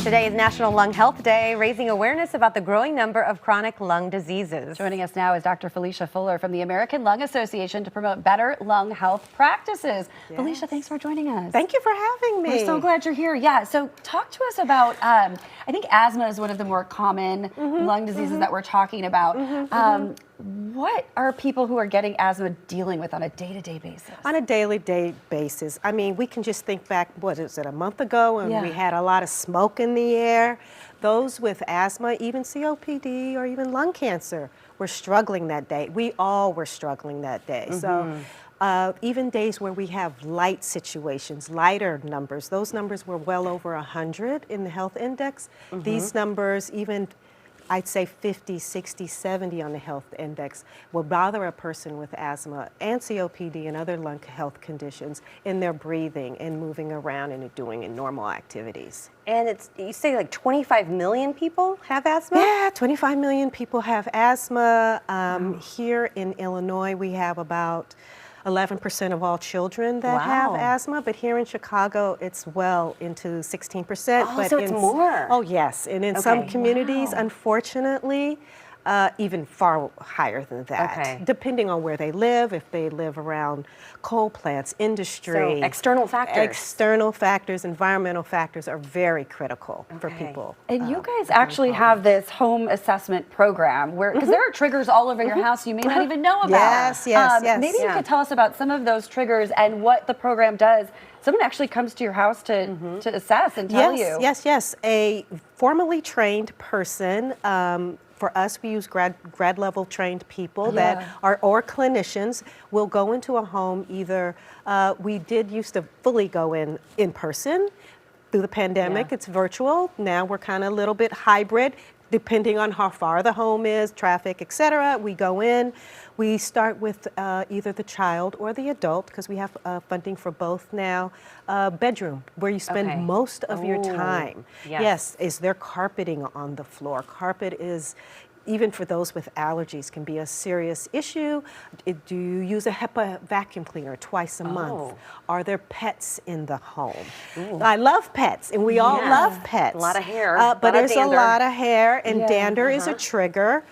Today is National Lung Health Day, raising awareness about the growing number of chronic lung diseases. Joining us now is Dr. Felicia Fuller from the American Lung Association to promote better lung health practices. Yes. Felicia, thanks for joining us. Thank you for having me. We're so glad you're here. Yeah, so talk to us about, I think asthma is one of the more common lung diseases that we're talking about. What are people who are getting asthma dealing with on a day-to-day basis? On a daily basis. I mean, we can just think back, what is it, a month ago when we had a lot of smoke in the air. Those with asthma, even COPD or even lung cancer, were struggling that day. We all were struggling that day. So even days where we have light situations, lighter numbers, those numbers were well over 100 in the health index. These numbers, even I'd say 50, 60, 70 on the health index will bother a person with asthma and COPD and other lung health conditions in their breathing and moving around and doing normal activities. And it's, you say like 25 million people have asthma? Yeah, 25 million people have asthma. Here in Illinois, we have about 11% of all children that have asthma, but here in Chicago, it's well into 16%. Oh, but so it's more. Oh, yes. And in some communities, unfortunately, even far higher than that, depending on where they live, if they live around coal plants, industry. So external factors. External factors, environmental factors are very critical for people. And you guys actually have this home assessment program where, because there are triggers all over your house you may not even know about. Yes, yes, yes. Maybe you could tell us about some of those triggers and what the program does. Someone actually comes to your house to assess and tell you. Yes. A formally trained person. For us, we use grad level trained people that are, or clinicians, will go into a home either, we did used to fully go in person. Through the pandemic, it's virtual. Now we're kind of a little bit hybrid, depending on how far the home is, traffic, etc. We go in, we start with either the child or the adult, because we have funding for both now. Bedroom, where you spend most of your time. Yes, is there carpeting on the floor? Carpet is, even for those with allergies, can be a serious issue. Do you use a HEPA vacuum cleaner twice a month? Are there pets in the home? I love pets, and we all love pets. A lot of hair. But there's a lot of hair, and dander is a trigger.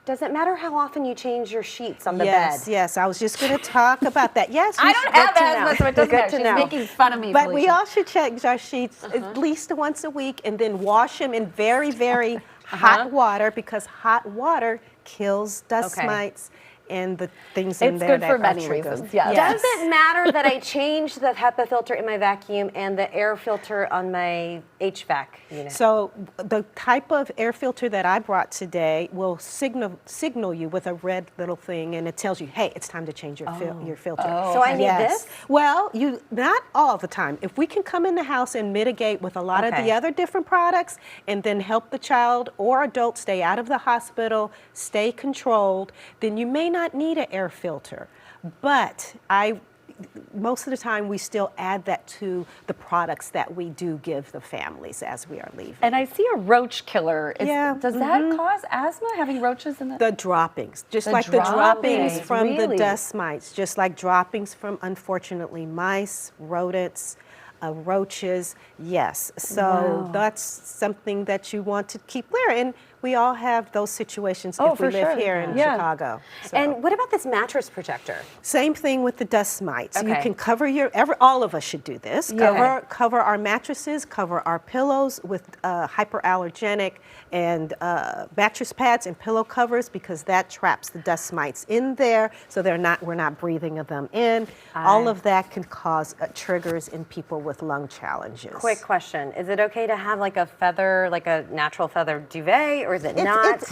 Does it matter how often you change your sheets on the bed? Yes, I was just going to talk about that. Yes, I don't have asthma, so it doesn't matter. She's making fun of me, But Felicia. we all should change our sheets at least once a week and then wash them in very, very hot water, because hot water kills dust mites and the things in there that are triggers. It's good for many reasons. Does it matter that I change the HEPA filter in my vacuum and the air filter on my HVAC unit? So the type of air filter that I brought today will signal you with a red little thing, and it tells you, hey, it's time to change your filter. So I need this? Well, not all the time. If we can come in the house and mitigate with a lot of the other different products, and then help the child or adult stay out of the hospital, stay controlled, then you may not need an air filter. But most of the time, we still add that to the products that we do give the families as we are leaving. And I see a roach killer. Does that cause asthma, having roaches in the droppings, just like the droppings from the dust mites, just like droppings from, unfortunately, mice, rodents, roaches, yes. So that's something that you want to keep clear. And we all have those situations if we live here in Chicago. So. And what about this mattress protector? Same thing with the dust mites. You can cover all of us should do this. Cover our mattresses, cover our pillows with hyperallergenic and mattress pads and pillow covers, because that traps the dust mites in there, so we're not breathing them in. All of that can cause triggers in people with lung challenges. Quick question. Is it okay to have like a feather, like a natural feather duvet, or is it not?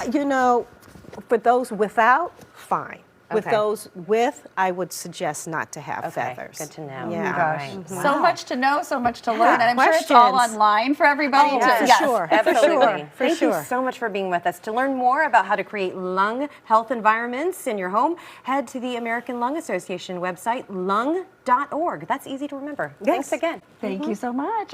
For those without, fine. With those with, I would suggest not to have feathers. Good to know. Yeah. So much to know, so much to learn, and I'm sure it's all online for everybody. Sure. Absolutely. Thank you so much for being with us. To learn more about how to create lung health environments in your home, head to the American Lung Association website, lung.org. That's easy to remember. Thanks again. Thank you so much.